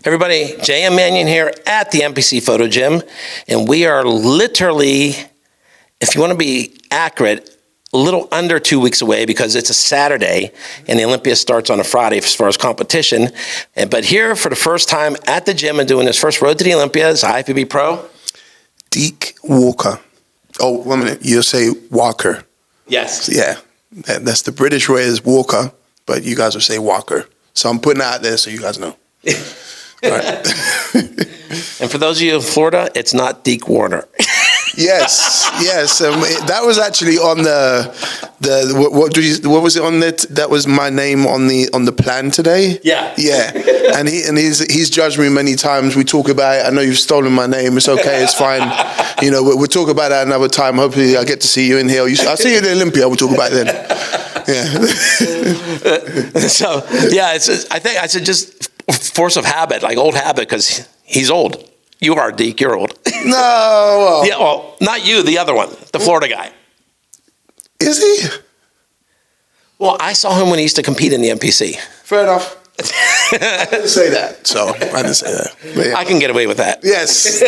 Everybody, Jay and Manion here at the NPC Photo Gym, and we are literally, if you want to be accurate, a little under 2 weeks away because it's a Saturday and the Olympia starts on a Friday as far as competition. But here for the first time at the gym and doing his first road to the Olympia is IFBB Pro. Deke Walker. Oh, 1 minute. You'll say Walker. Yes. Yeah. That's the British way is Walker, but you guys will say Walker. So I'm putting it out there so you guys know. All right. And for those of you in Florida, it's not Deke Warner. Yes. That was actually on what was it on that? That was my name on the plan today. Yeah. And he's judged me many times. We talk about it. I know you've stolen my name. It's okay. It's fine. You know, we'll talk about that another time. Hopefully, I get to see you in here. I'll see you at the Olympia. We'll talk about it then. Yeah. So yeah, I think I said just force of habit, like old habit, because he's old. You are, Deke. You're old. No. Well. Yeah, well, not you, the other one, the Florida guy. Is he? Well, I saw him when he used to compete in the NPC. Fair enough. I didn't say that, so I didn't say that. But yeah. I can get away with that. Yes.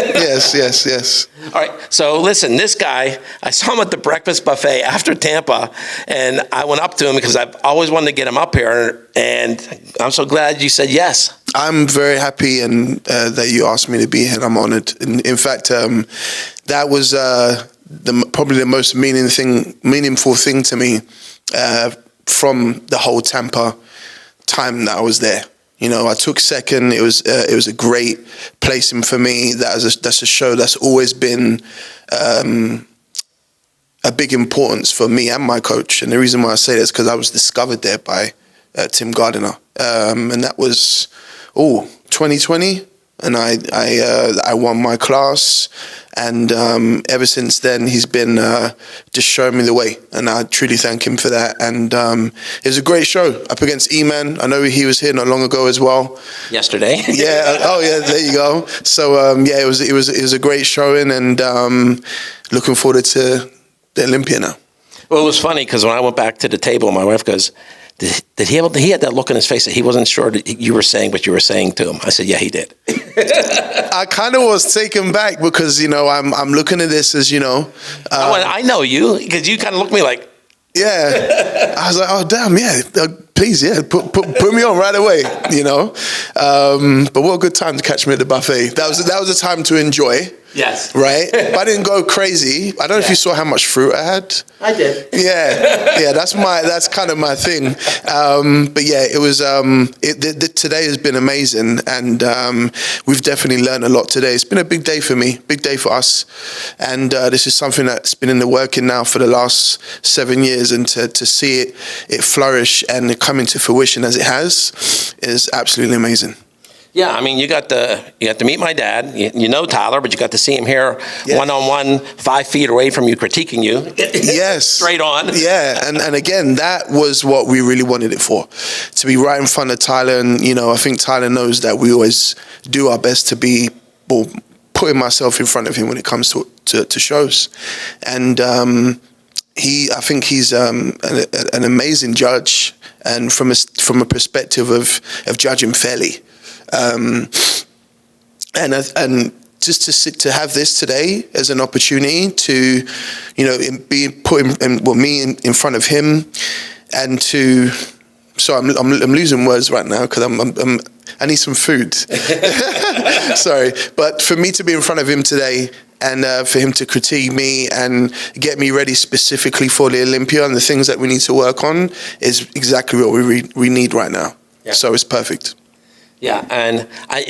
All right, so listen, this guy, I saw him at the breakfast buffet after Tampa, and I went up to him because I've always wanted to get him up here, and I'm so glad you said yes. I'm very happy and that you asked me to be here. I'm honored. In fact, that was probably the most meaningful thing to me from the whole Tampa time that I was there. You know, I took second. It was a great placing for me. That's a show that's always been a big importance for me and my coach. And the reason why I say that is because I was discovered there by Tim Gardiner, and that was 2020. And I won my class, and ever since then he's been just showing me the way, and I truly thank him for that. And it was a great show up against E-Man. I know he was here not long ago as well. Yesterday. Yeah. Oh yeah. There you go. So yeah, it was a great showing, and looking forward to the Olympia now. Well, it was funny because when I went back to the table, my wife goes, Did he had that look on his face that he wasn't sure that you were saying what you were saying to him? I said, yeah, he did. I kind of was taken back because, you know, I'm looking at this as, you know. I know you because you kind of looked at me like. Yeah. I was like, oh, damn, yeah. Please, yeah, put me on right away, you know. But what a good time to catch me at the buffet. That was a time to enjoy. Yes. Right? But I didn't go crazy. I don't know if you saw how much fruit I had. I did. Yeah, that's kind of my thing. But yeah, it was. Today has been amazing, and we've definitely learned a lot today. It's been a big day for me, big day for us, and this is something that's been in the working now for the last 7 years, and to see it flourish and come into fruition as it has is absolutely amazing. Yeah, I mean, you got to meet my dad. You know Tyler, but you got to see him here one-on-one, 5 feet away from you, critiquing you. Yes. Straight on. Yeah, and again, that was what we really wanted it for, to be right in front of Tyler. And, you know, I think Tyler knows that we always do our best to be putting myself in front of him when it comes to shows. And I think he's an amazing judge, and from a perspective of judging fairly. And just to have this today as an opportunity to, you know, be put me in front of him, and to. So I'm losing words right now because I need some food. Sorry, but for me to be in front of him today, and for him to critique me and get me ready specifically for the Olympia and the things that we need to work on is exactly what we need right now. Yeah. So it's perfect. Yeah, and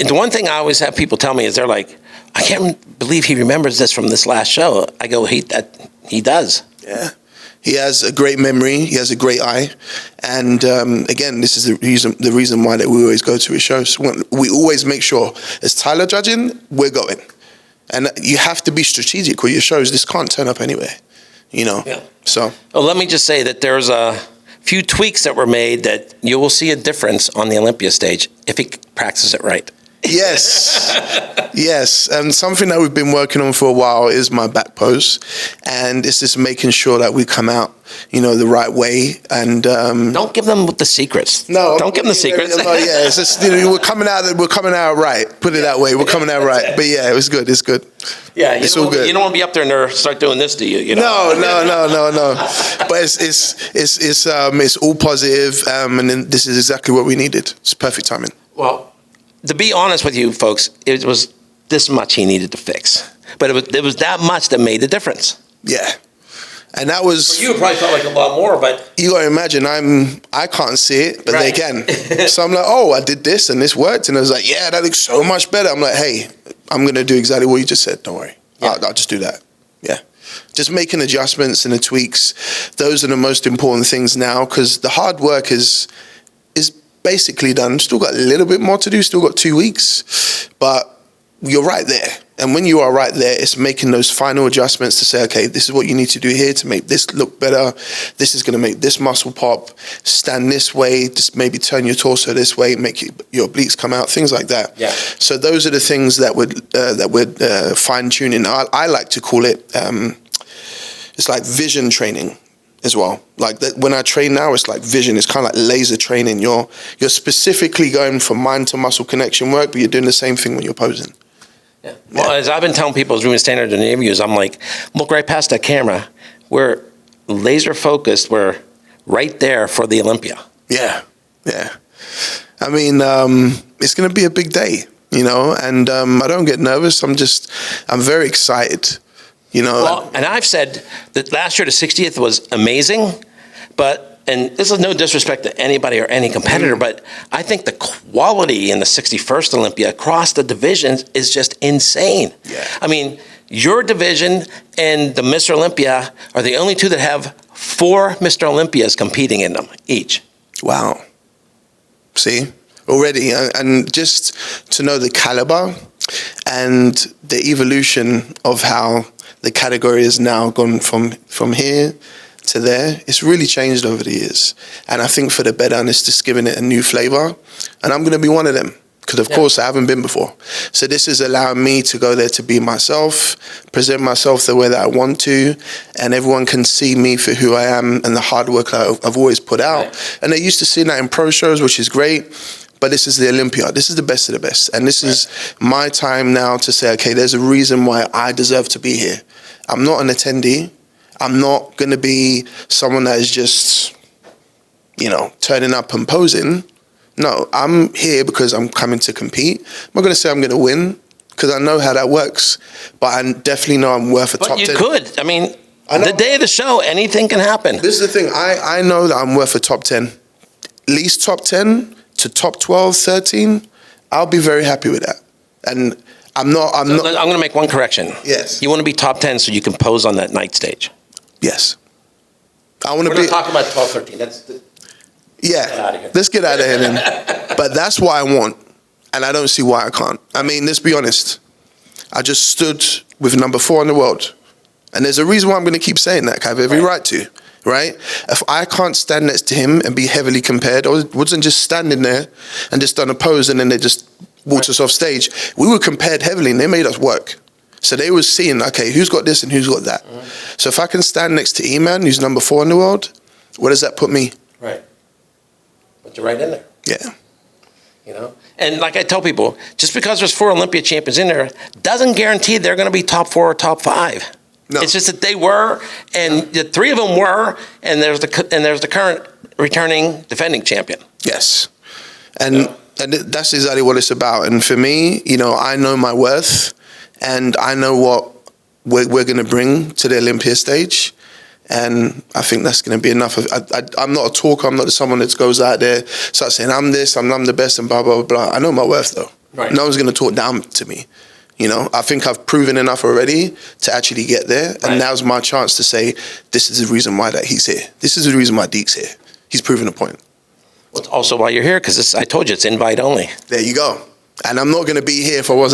the one thing I always have people tell me is they're like, I can't believe he remembers this from this last show. I go, he does. Yeah. He has a great memory. He has a great eye, and again, this is the reason why that we always go to his shows. We always make sure, as Tyler judging, we're going, and you have to be strategic with your shows. This can't turn up anywhere, you know. Yeah. So. Well, let me just say that there's a few tweaks that were made that you will see a difference on the Olympia stage if he practices it right. Yes, yes. And something that we've been working on for a while is my back pose, and it's just making sure that we come out, the right way. And don't give them the secrets. No, don't give them the secrets. No, yeah, it's just we're coming out right. Put it that way. We're coming out right. But yeah, it was good. It's good. Yeah, it's all good. You don't want to be up there and start doing this, do you? No. But it's all positive, and then this is exactly what we needed. It's perfect timing. Well, to be honest with you folks, it was this much he needed to fix, but it was that much that made the difference. Yeah, and that was. You probably felt like a lot more, but you got to imagine I can't see it, but right. They can. So I'm like, oh, I did this and this worked, and I was like, yeah, that looks so much better. I'm like, hey, I'm gonna do exactly what you just said. Don't worry, yeah. I'll just do that. Yeah, just making adjustments and the tweaks. Those are the most important things now, because the hard work is basically done. Still got a little bit more to do. Still got 2 weeks, but you're right there. And when you are right there, it's making those final adjustments to say, okay, this is what you need to do here to make this look better. This is going to make this muscle pop. Stand this way. Just maybe turn your torso this way. Make your obliques come out. Things like that. Yeah. So those are the things that would fine tuning. I like to call it. It's like vision training as well. Like that, when I train now, it's like vision. It's kind of like laser training. You're specifically going from mind to muscle connection work, but you're doing the same thing when you're posing. Yeah. Well, as I've been telling people as we've been standing in the interviews, I'm like, look right past that camera. We're laser focused. We're right there for the Olympia. Yeah. I mean, it's going to be a big day, and I don't get nervous. I'm very excited. Well, and I've said that last year the 60th was amazing, and this is no disrespect to anybody or any competitor, but I think the quality in the 61st Olympia across the divisions is just insane. Yeah. I mean, your division and the Mr. Olympia are the only two that have 4 Mr. Olympias competing in them each. Wow. See? Already. And just to know the caliber and the evolution of how the category has now gone from here to there, it's really changed over the years. And I think for the better, and it's just giving it a new flavor. And I'm going to be one of them, because of course I haven't been before. So this is allowing me to go there to be myself, present myself the way that I want to, and everyone can see me for who I am and the hard work I've always put out. Right. And they're used to seeing that in pro shows, which is great. But this is the Olympia. This is the best of the best. And this is my time now to say, okay, there's a reason why I deserve to be here. I'm not an attendee. I'm not going to be someone that is just, turning up and posing. No, I'm here because I'm coming to compete. I'm not going to say I'm going to win, because I know how that works. But I definitely know I'm worth a top 10. But you could. I mean, the day of the show, anything can happen. This is the thing. I know that I'm worth a top 10. At least top 10 to top 12, 13. I'll be very happy with that. And I'm going to make one correction. Yes. You want to be top 10 so you can pose on that night stage. Yes. We're not talking about 12, 13. Let's get out of here then. But that's what I want, and I don't see why I can't. I mean, let's be honest. I just stood with number 4 in the world, and there's a reason why I'm going to keep saying that. I have every right to, right? If I can't stand next to him and be heavily compared, I wasn't just standing there and just done a pose and then they just walked us off stage. We were compared heavily, and they made us work. So they were seeing, okay, who's got this and who's got that. So if I can stand next to E-Man, who's number 4 in the world, where does that put me? Right. But you're right in there. Yeah. And like I tell people, just because there's 4 Olympia champions in there doesn't guarantee they're going to be top 4 or top 5. No. It's just that they were, and the 3 of them were, and there's the current returning defending champion. Yes. And that's exactly what it's about. And for me, I know my worth. And I know what we're going to bring to the Olympia stage. And I think that's going to be enough. I'm not a talker. I'm not someone that goes out there, starts saying, I'm this, I'm the best, and blah, blah, blah. I know my worth, though. Right. No one's going to talk down to me. I think I've proven enough already to actually get there. Right. And now's my chance to say, this is the reason why that he's here. This is the reason why Deke's here. He's proven a point. Well, it's also why you're here, because I told you it's invite only. There you go. And I'm not going to be here if I was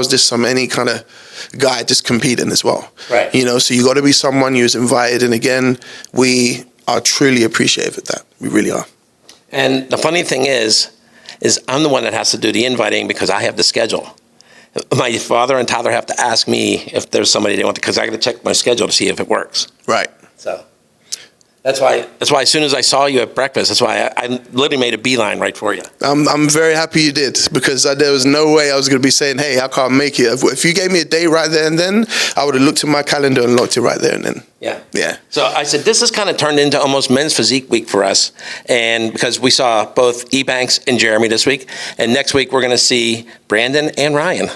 just any kind of guy just competing as well. Right. So you got to be someone who's invited. And again, we are truly appreciative of that. We really are. And the funny thing is is I'm the one that has to do the inviting because I have the schedule. My father and Tyler have to ask me if there's somebody they want to, because I got to check my schedule to see if it works. Right. So that's why as soon as I saw you at breakfast, that's why I literally made a beeline right for you. I'm very happy you did, because there was no way I was going to be saying, hey, I can't make it. If you gave me a day right there and then, I would have looked at my calendar and locked it right there and then. Yeah. Yeah. So I said, this has kind of turned into almost men's physique week for us. And because we saw both E-Banks and Jeremy this week, and next week we're going to see Brandon and Ryan.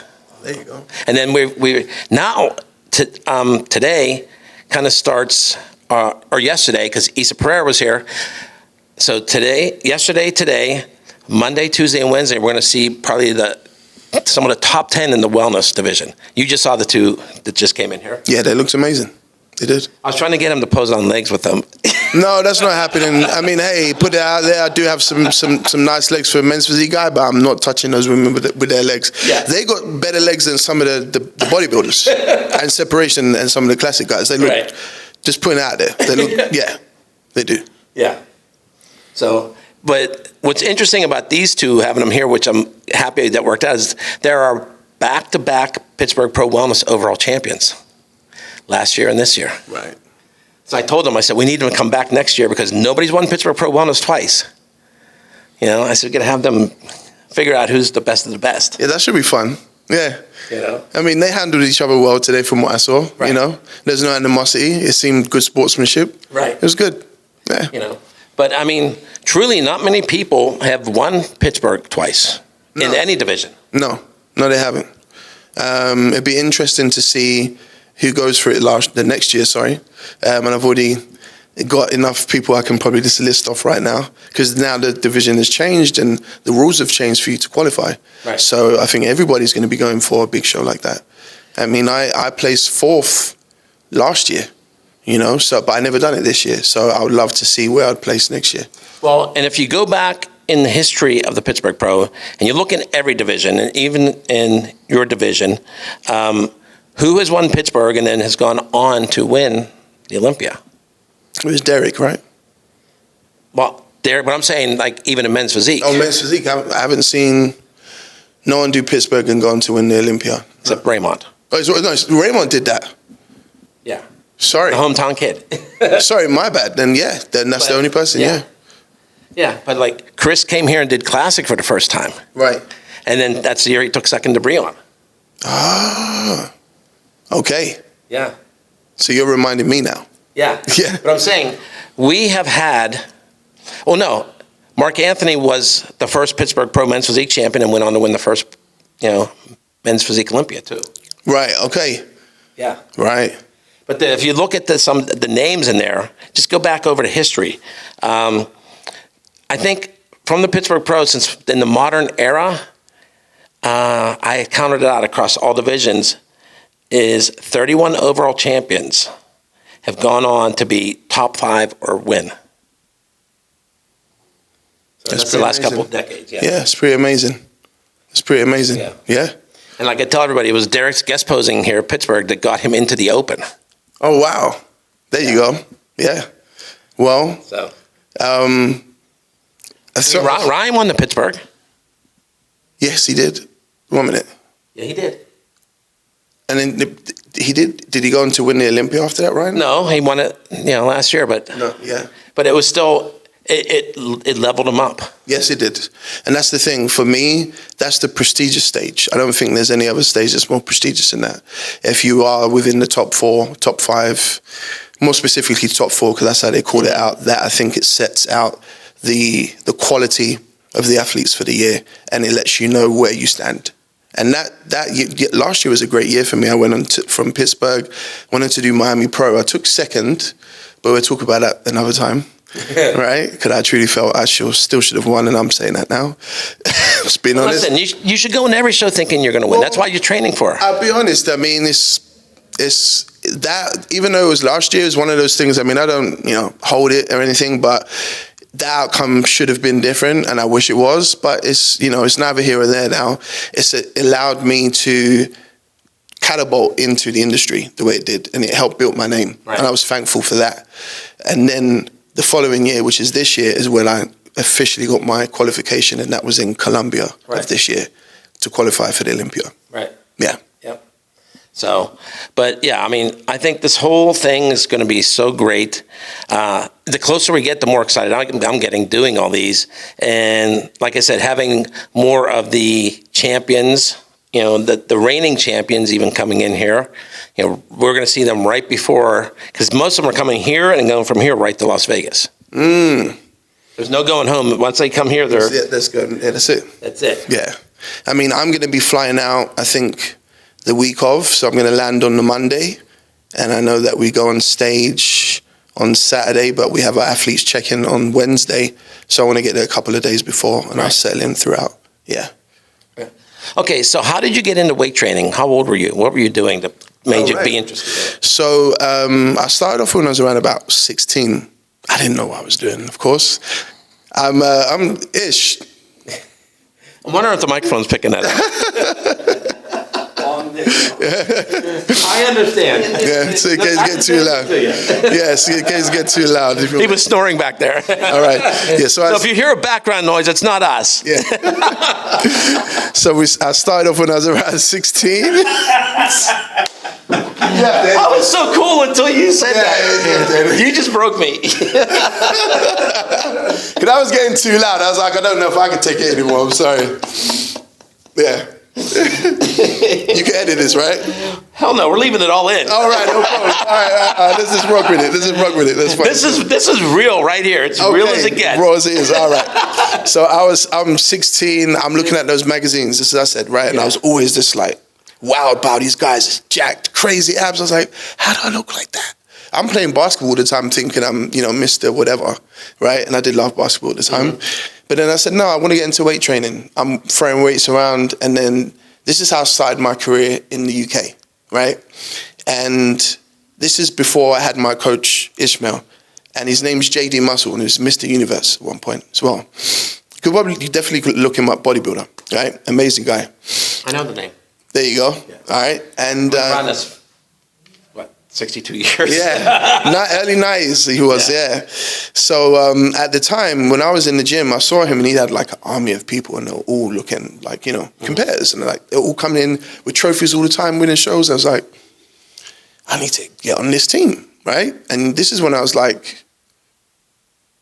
There you go. And then we now today kind of starts, or yesterday, because Issa Pereira was here. So today, Monday, Tuesday, and Wednesday, we're going to see probably some of the top 10 in the wellness division. You just saw the two that just came in here. Yeah, that looks amazing. They did. I was trying to get him to pose on legs with them. No, that's not happening. I mean, hey, put it out there. I do have some nice legs for a men's physique guy, but I'm not touching those women with their legs. Yeah. They got better legs than some of the bodybuilders and separation and some of the classic guys. They look, Right. just putting it out there. They look, yeah, they do. Yeah. So, but what's interesting about these two, having them here, which I'm happy that worked out, is there are back-to-back Pittsburgh Pro Wellness overall champions last year and this year. Right. So I told them, I said, we need them to come back next year because nobody's won Pittsburgh Pro Wellness twice. You know, I said, we're going to have them figure out who's the best of the best. Yeah, that should be fun. Yeah. You know? I mean, they handled each other well today from what I saw, Right. you know. There's no animosity. It seemed good sportsmanship. Right. It was good. Yeah. You know, but I mean, truly not many people have won Pittsburgh twice in any division. No, they haven't. It'd be interesting to see who goes for it the next year, and I've already got enough people I can probably just list off right now, because now the division has changed and the rules have changed for you to qualify. Right. So I think everybody's going to be going for a big show like that. I mean, I placed 4th last year, you know, but I never done it this year. So I would love to see where I'd place next year. Well, and if you go back in the history of the Pittsburgh Pro and you look in every division, and even in your division, who has won Pittsburgh and then has gone on to win the Olympia? It was Derek, right? Well, but I'm saying, like, even in men's physique. Oh, men's physique. I haven't seen no one do Pittsburgh and gone to win the Olympia. Except Raymond. No, Raymond did that. Yeah. Sorry. The hometown kid. Sorry, my bad. Then that's the only person, yeah. Yeah, but like Chris came here and did Classic for the first time. Right. And then that's the year he took second to Breon. Ah, okay. Yeah. So you're reminding me now. Yeah. Yeah. But I'm saying, we have had, well, no, Mark Anthony was the first Pittsburgh Pro Men's Physique champion and went on to win the first, Men's Physique Olympia too. Right, okay. Yeah. Right. But if you look at the names in there, just go back over to history. I think from the Pittsburgh Pro, since in the modern era, I counted it out across all divisions, is 31 overall champions have gone on to be top 5 or win. So that's the last couple of decades. Yeah. Yeah, it's pretty amazing. It's pretty amazing. Yeah. And like I tell everybody, it was Derek's guest posing here at Pittsburgh that got him into the Open. Oh, wow. There you go. Yeah. Well, So Ryan won the Pittsburgh. Yes, he did. 1 minute. Yeah, he did. And then he did. Did he go on to win the Olympia after that, Ryan? No, he won it, last year, but No. Yeah. but it was still it leveled him up. Yes, it did. And that's the thing. For me, that's the prestigious stage. I don't think there's any other stage that's more prestigious than that. If you are within the top 4, top 5, more specifically top 4, because that's how they call it out, that I think it sets out the quality of the athletes for the year, and it lets you know where you stand. And last year was a great year for me. I went on from Pittsburgh, went on to do Miami Pro. I took second, but we'll talk about that another time. Right? Because I truly felt I still should have won, and I'm saying that now. Just being honest. Listen, you should go in every show thinking you're going to win. That's why you're training for it. I'll be honest. I mean, it's that, even though it was last year, it's one of those things. I mean, I don't hold it or anything, but the outcome should have been different, and I wish it was. But it's neither here or there now. It allowed me to catapult into the industry the way it did, and it helped build my name, right. And I was thankful for that. And then the following year, which is this year, is when I officially got my qualification, and that was in Colombia of this year to qualify for the Olympia. Right. Yeah. Yep. So, but yeah, I mean, I think this whole thing is going to be so great. The closer we get, the more excited I'm getting doing all these. And like I said, having more of the champions, you know, the reigning champions even coming in here, you know, we're going to see them right before, because most of them are coming here and going from here right to Las Vegas. There's no going home. Once they come here, they're... That's good. Yeah, that's it. That's it. Yeah. I mean, I'm going to be flying out, I think, the week of, so I'm going to land on the Monday, and I know that we go on stage on Saturday, but we have our athletes check-in on Wednesday, so I want to get there a couple of days before, and I'll settle in throughout. Yeah. Okay, so how did you get into weight training? How old were you? What were you doing that made you be interested in it? So I started off when I was around about 16. I didn't know what I was doing, of course. I'm ish. I'm wondering if the microphone's picking that up. I understand. Yeah, so in case it get too loud. Yes, in case it get too loud. He was snoring back there. All right. Yeah. So if you hear a background noise, it's not us. Yeah. So I started off when I was around 16. I was so cool until you said that. You just broke me. Because I was getting too loud. I was like, I don't know if I can take it anymore. I'm sorry. Yeah. You can edit this, right? Hell no, we're leaving it all in. All right, no problem. All right. Let's just rock with it. That's fine. This is real right here. It's real as it gets. Raw as it is. All right. So I'm 16. I'm looking at those magazines. This is what I said, right? And I was always just like, wow, about these guys, jacked, crazy abs. I was like, how do I look like that? I'm playing basketball all the time thinking I'm, Mr. whatever, right? And I did love basketball at the time. Mm-hmm. But then I said, no, I want to get into weight training. I'm throwing weights around. And then this is how I started my career in the UK, right? And this is before I had my coach, Ishmael. And his name's JD Muscle, and he was Mr. Universe at one point as well. You definitely could look him up, bodybuilder, right? Amazing guy. I know the name. There you go. Yeah. All right. And around this, 62 years? Yeah. Early 90s he was, yeah. So at the time, when I was in the gym, I saw him and he had like an army of people and they were all looking like, competitors. And they're all coming in with trophies all the time, winning shows. I was like, I need to get on this team, right? And this is when I was like,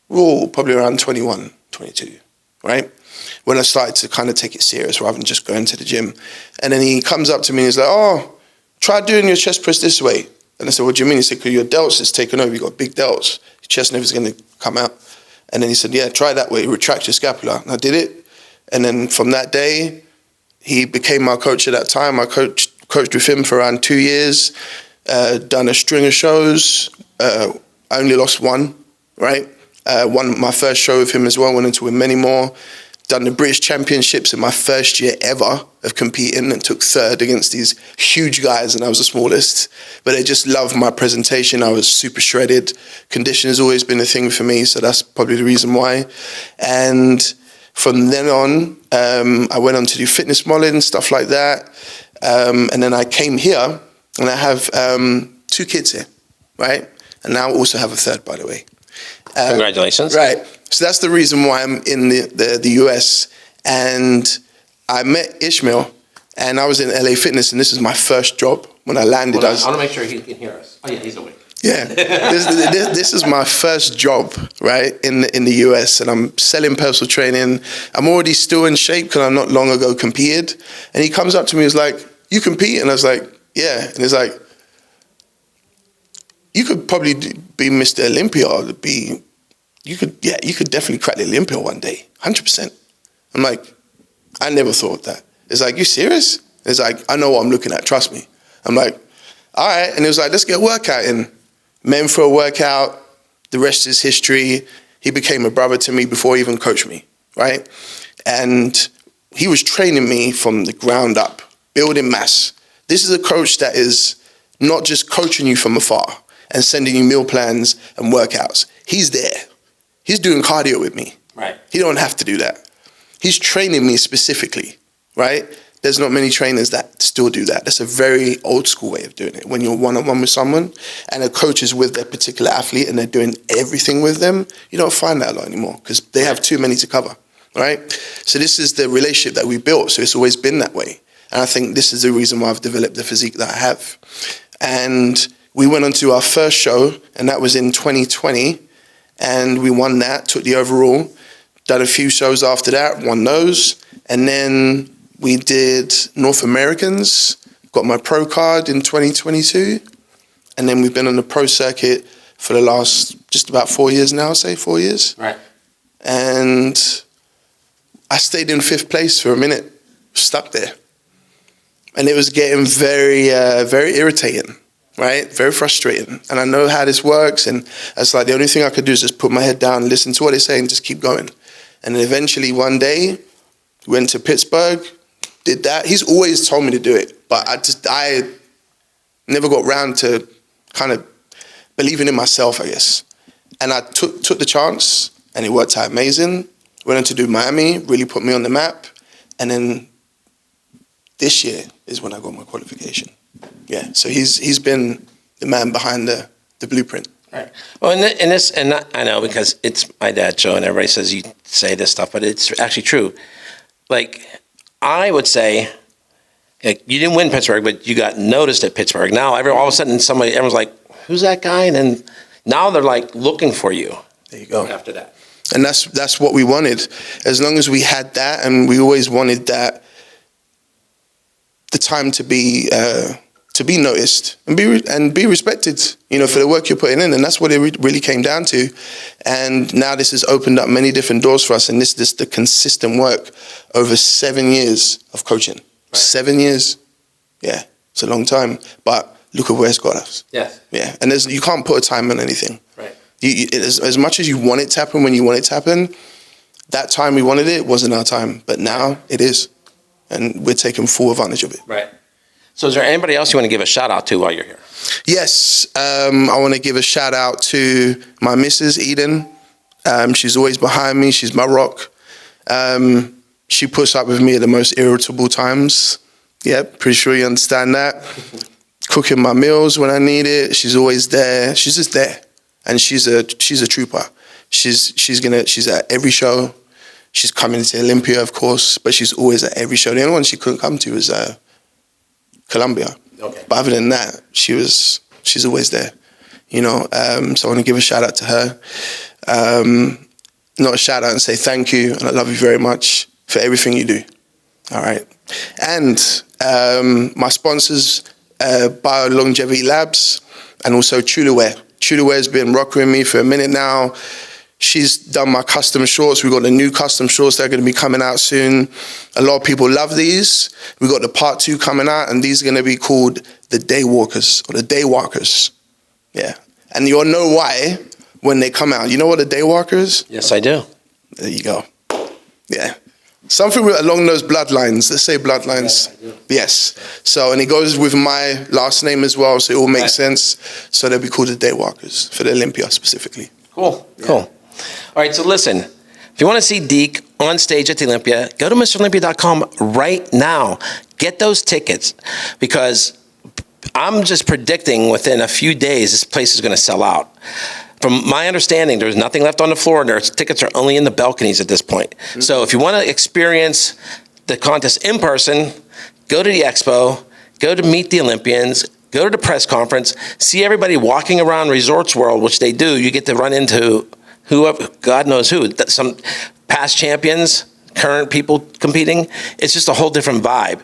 probably around 21, 22, right? When I started to kind of take it serious rather than just going to the gym. And then he comes up to me and he's like, oh, try doing your chest press this way. And I said, what do you mean? He said, because your delts is taken over. You've got big delts. Your chest never is going to come out. And then he said, yeah, try that way. Retract your scapula. And I did it. And then from that day, he became my coach at that time. I coached with him for around 2 years, done a string of shows. I only lost one, right? Won my first show with him as well, went on to win many more. Done the British Championships in my first year ever of competing and took third against these huge guys, and I was the smallest. But they just loved my presentation. I was super shredded. Condition has always been a thing for me, so that's probably the reason why. And from then on, I went on to do fitness modeling, stuff like that. And then I came here, and I have 2 kids here, right? And now I also have a third, by the way. Congratulations. Right. So that's the reason why I'm in the US. And I met Ishmael, and I was in LA Fitness, and this is my first job when I landed. I want to make sure he can hear us. Oh, yeah, he's awake. Yeah. This is my first job, right, in the US, and I'm selling personal training. I'm already still in shape because I not long ago competed. And he comes up to me and is like, you compete? And I was like, yeah. And he's like, you could probably be Mr. Olympia, or you could definitely crack the Olympia one day, 100%. I'm like, I never thought that. It's like, you serious? It's like, I know what I'm looking at, trust me. I'm like, all right. And he was like, let's get a workout in. Met him for a workout. The rest is history. He became a brother to me before he even coached me, right? And he was training me from the ground up, building mass. This is a coach that is not just coaching you from afar and sending you meal plans and workouts. He's there. He's doing cardio with me. Right. He don't have to do that. He's training me specifically, right? there's not many trainers that still do that. That's a very old school way of doing it. When you're one-on-one with someone and a coach is with their particular athlete and they're doing everything with them, you don't find that a lot anymore because they have too many to cover, right? So this is the relationship that we built. So it's always been that way. And I think this is the reason why I've developed the physique that I have. And we went on to our first show, and that was in 2020. And we won that, took the overall. Done a few shows after that, won those. And then we did North Americans, got my pro card in 2022. And then we've been on the pro circuit for the last just about 4 years now, say 4 years. Right. And I stayed in 5th place for a minute, stuck there. And it was getting very, very irritating, right? Very frustrating. And I know how this works. And it's like the only thing I could do is just put my head down, listen to what they say, and just keep going. And then eventually one day, went to Pittsburgh, did that. He's always told me to do it, but I never got round to kind of believing in myself, I guess. And I took the chance, and it worked out amazing. Went on to do Miami, really put me on the map. And then this year is when I got my qualification. Yeah, so he's been the man behind the blueprint. Right. Well, and I know because it's my dad's show, and everybody says you say this stuff, but it's actually true. Like, I would say, like, you didn't win Pittsburgh, but you got noticed at Pittsburgh. Now, all of a sudden, everyone's like, "Who's that guy?" And then now they're like looking for you. There you go. After that, and that's what we wanted. As long as we had that, and we always wanted that. The time to be noticed and be respected, you know, for the work you're putting in, and that's what it really came down to. And now this has opened up many different doors for us, and this the consistent work over 7 years of coaching. Right. 7 years, yeah, it's a long time, but look at where it's got us. Yes, yeah, and you can't put a time on anything. Right. As much as you want it to happen when you want it to happen, that time we wanted it wasn't our time, but now it is. And we're taking full advantage of it. Right. So is there anybody else you want to give a shout out to while you're here? Yes. I want to give a shout out to my missus, Eden. She's always behind me. She's my rock. She puts up with me at the most irritable times. Yeah, pretty sure you understand that. Cooking my meals when I need it. She's always there. She's just there. And she's a trooper. She's at every show. She's coming to Olympia, of course, but she's always at every show. The only one she couldn't come to was Colombia. Okay. But other than that, she's always there, you know. So I want to give a shout out to her. Not a shout out and say thank you, and I love you very much for everything you do. All right. And my sponsors, Bio Longevity Labs, and also Chulawear. Chulawear's been rocking with me for a minute now. She's done my custom shorts. We've got the new custom shorts that are going to be coming out soon. A lot of people love these. We've got the part 2 coming out, and these are going to be called the Daywalkers or the Daywalkers. Yeah. And you'll know why when they come out. You know what a Daywalker is? Yes, I do. There you go. Yeah. Something along those bloodlines. Let's say bloodlines. Yeah, yes. So, and it goes with my last name as well, so it all makes sense. So they'll be called the Daywalkers for the Olympia specifically. Cool. Yeah. Cool. All right, so listen, if you want to see Deke on stage at the Olympia, go to MrOlympia.com right now. Get those tickets, because I'm just predicting within a few days this place is going to sell out. From my understanding, there's nothing left on the floor, and their tickets are only in the balconies at this point. Mm-hmm. So if you want to experience the contest in person, go to the expo, go to meet the Olympians, go to the press conference, see everybody walking around Resorts World, which they do. You get to run into whoever, God knows who, some past champions, current people competing. It's just a whole different vibe.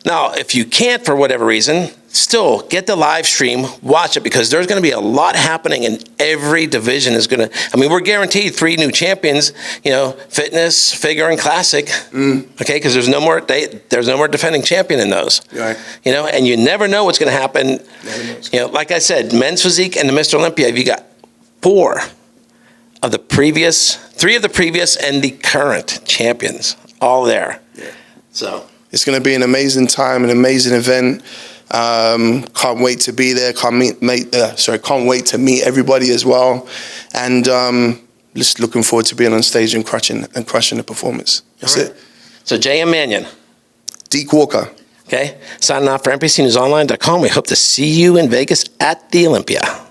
Now, if you can't for whatever reason, still get the live stream, watch it, because there's going to be a lot happening, and every division is going to, I mean, we're guaranteed 3 new champions, you know, fitness, figure, and classic, okay, because there's no more defending champion in those, right. You know, and you never know what's going to happen. You know, like I said, men's physique and the Mr. Olympia, you got 3 of the previous and the current champions all there. Yeah. So it's going to be an amazing time, an amazing event. Can't wait to be there. Can't wait to meet everybody as well. And just looking forward to being on stage and crushing the performance. That's it. So JM Manion, Deke Walker. Okay, signing off for NPCNewsOnline.com. We hope to see you in Vegas at the Olympia.